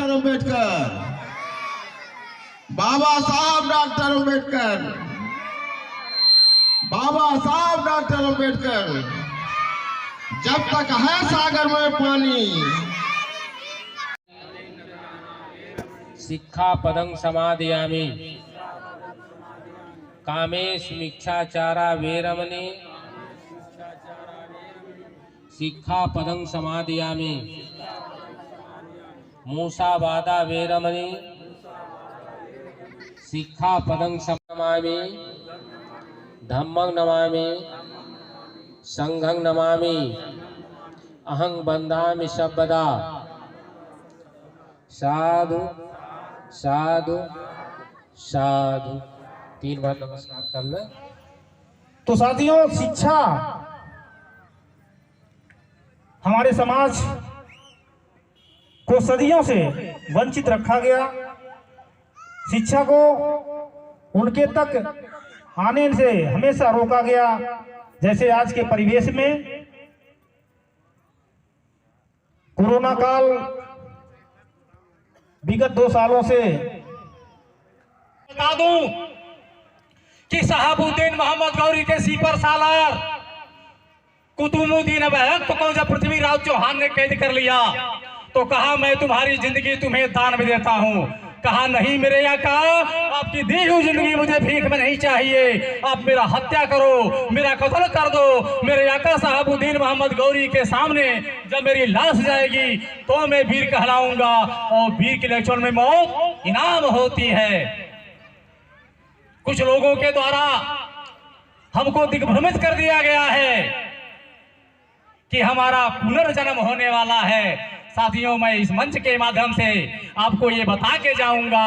Doctor Ambedkar, बाबा साहब doctor Ambedkar, बाबा साहब doctor Ambedkar. जब तक है सागर में पानी। सिक्खापदं समादयामि कामेषु मिच्छाचारा वेरमणि। सिक्खापदं समादयामि मूसावादा वेरमणि। सिक्खापदं नमामि धम्मं नमामि संघं नमामि अहं बन्धामि सर्वदा। साधु साधु साधु। 3 बार नमस्कार कर ले। तो साथियों, शिक्षा हमारे समाज को सदियों से वंचित रखा गया। शिक्षा को उनके तक आने से हमेशा रोका गया। जैसे आज के परिवेश में कोरोना काल विगत 2 सालों से बता दूं कि शहाबुद्दीन मोहम्मद गौरी के सीपर सालार कुतुबुद्दीन ऐबक को जब पृथ्वीराज चौहान ने कैद कर लिया तो कहा मैं तुम्हारी जिंदगी तुम्हें दान में देता हूं। कहा नहीं मेरे आका, आपकी दी हुई जिंदगी मुझे भीख में नहीं चाहिए। आप मेरा हत्या करो, मेरा कत्ल कर दो। मेरे आका शहाबुद्दीन मोहम्मद गौरी के सामने जब मेरी लाश जाएगी तो मैं वीर कहलाऊंगा, और वीर के लक्षण में मौत इनाम होती है। कुछ लोगों के द्वारा हमको दिग्भ्रमित कर दिया गया है कि हमारा पुनर्जन्म होने वाला है। साथियों, मैं इस मंच के माध्यम से आपको ये बता के जाऊंगा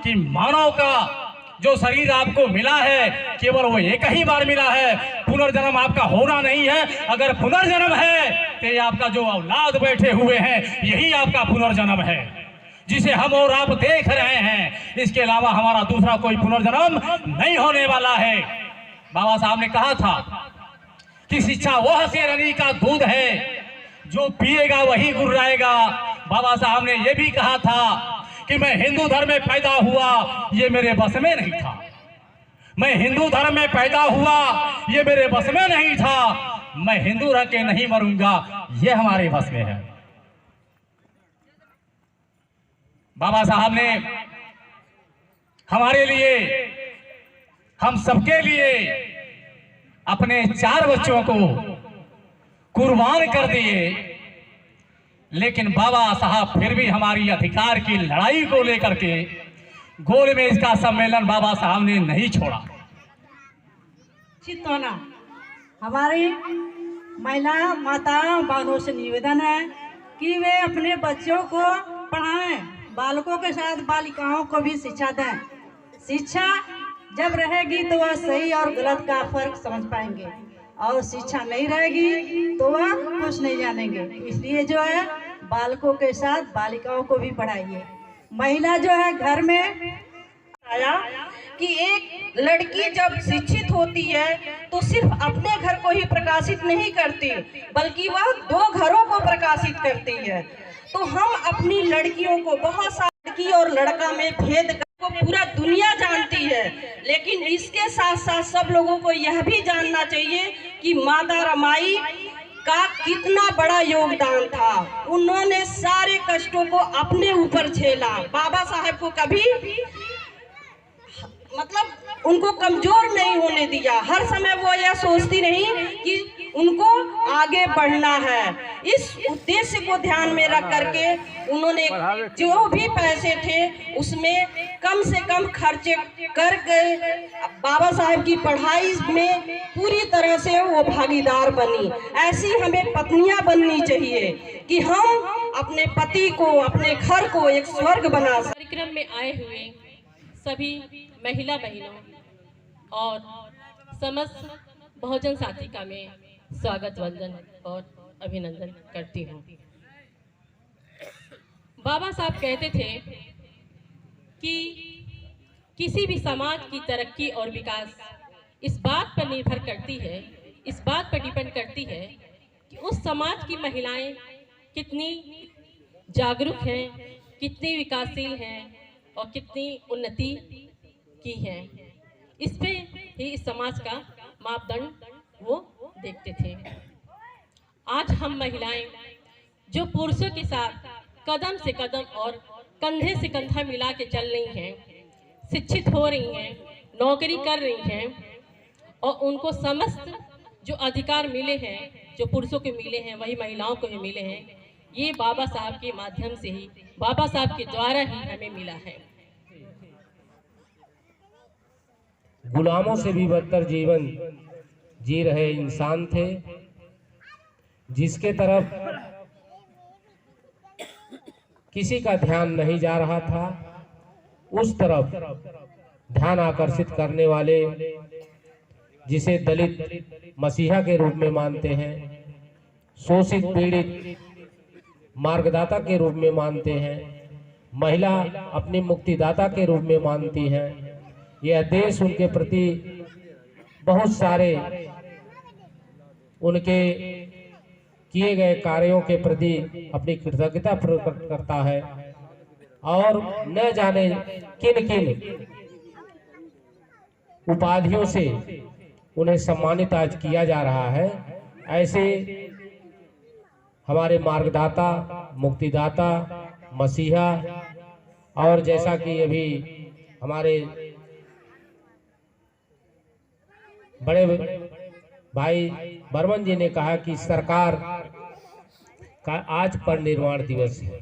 कि मानव का जो शरीर आपको मिला है केवल वो एक ही बार मिला है। पुनर्जन्म आपका होना नहीं है। अगर पुनर्जन्म है तो ये आपका जो औलाद बैठे हुए हैं यही आपका पुनर्जन्म है, जिसे हम और आप देख रहे हैं। इसके अलावा हमारा दूसरा कोई पुनर्जन्म नहीं होने वाला है। बाबा साहब ने कहा था कि शिक्षा वह शेरनी का दूध है जो पिएगा वही गुर्राएगा। बाबा साहब ने यह भी कहा था कि मैं हिंदू धर्म में पैदा हुआ, ये मेरे बस में नहीं था। मैं हिंदू धर्म में पैदा हुआ, ये मेरे बस में नहीं था। मैं हिंदू रह के नहीं मरूंगा, ये हमारे बस में है। बाबा साहब ने हमारे लिए, हम सबके लिए अपने 4 बच्चों को कुर्बान कर दिए, लेकिन बाबा साहब फिर भी हमारी अधिकार की लड़ाई को लेकर के गोलमेज का सम्मेलन बाबा साहब ने नहीं छोड़ा। शिक्षित होना हमारी महिला माताओं बहनों से निवेदन है कि वे अपने बच्चों को पढ़ाएं, बालकों के साथ बालिकाओं को भी शिक्षा दें। शिक्षा जब रहेगी तो वह सही और गलत का फर्क समझ पाएंगे, और शिक्षा नहीं रहेगी तो वह कुछ नहीं जानेंगे। इसलिए जो है बालकों के साथ बालिकाओं को भी पढ़ाइए। महिला जो है घर में आया कि एक लड़की जब शिक्षित होती है तो सिर्फ अपने घर को ही प्रकाशित नहीं करती, बल्कि वह 2 घरों को प्रकाशित करती है। तो हम अपनी लड़कियों को, बहुत सारी लड़की और लड़का में भेद को पूरा दुनिया जानती है, लेकिन इसके साथ साथ सब लोगों को यह भी जानना चाहिए कि माता रमाई का कितना बड़ा योगदान था। उन्होंने सारे कष्टों को अपने ऊपर झेला। बाबा साहब को कभी मतलब उनको कमजोर नहीं होने दिया। हर समय वो यह सोचती नहीं कि उनको आगे बढ़ना है। इस उद्देश्य को ध्यान में रख करके उन्होंने जो भी पैसे थे उसमें कम से कम खर्चे करके बाबा साहब की पढ़ाई में पूरी तरह से वो भागीदार बनी। ऐसी हमें पत्नियां बननी चाहिए कि हम अपने पति को, अपने घर को एक स्वर्ग बना सकें। कार्यक्रम में आए हुए सभी महिला बहनों और समस्त बहुजन साथी का मैं स्वागत, वंदन और अभिनंदन करती हूँ। बाबा साहब कहते थे कि किसी भी समाज की तरक्की और विकास इस बात पर निर्भर करती है, इस बात पर डिपेंड करती है कि उस समाज की महिलाएं कितनी जागरूक हैं, कितनी विकासशील हैं और कितनी उन्नति की है, इस पे ही इस समाज का मापदंड वो देखते थे। आज हम महिलाएं जो पुरुषों के साथ कदम से कदम और कंधे से कंधा मिला के चल रही हैं, शिक्षित हो रही हैं, नौकरी कर रही हैं और उनको समस्त जो अधिकार मिले हैं, जो पुरुषों को मिले हैं वही महिलाओं को भी मिले हैं, ये बाबा साहब के माध्यम से ही, बाबा साहब के द्वारा ही हमें मिला है। गुलामों से भी बदतर जीवन जी रहे इंसान थे, जिसके तरफ किसी का ध्यान नहीं जा रहा था, उस तरफ ध्यान आकर्षित करने वाले, जिसे दलित मसीहा के रूप में मानते हैं, शोषित पीड़ित मार्गदाता के रूप में मानते हैं, महिला अपनी मुक्तिदाता के रूप में मानती हैं। यह देश उनके प्रति बहुत सारे उनके किए गए कार्यों के प्रति अपनी कृतज्ञता प्रकट करता है और न जाने किन किन उपाधियों से उन्हें सम्मानित आज किया जा रहा है। ऐसे हमारे मार्गदाता, मुक्तिदाता, मसीहा, और जैसा कि अभी हमारे बड़े भाई बर्मन जी ने कहा कि सरकार का आज परिनिर्वाण दिवस है।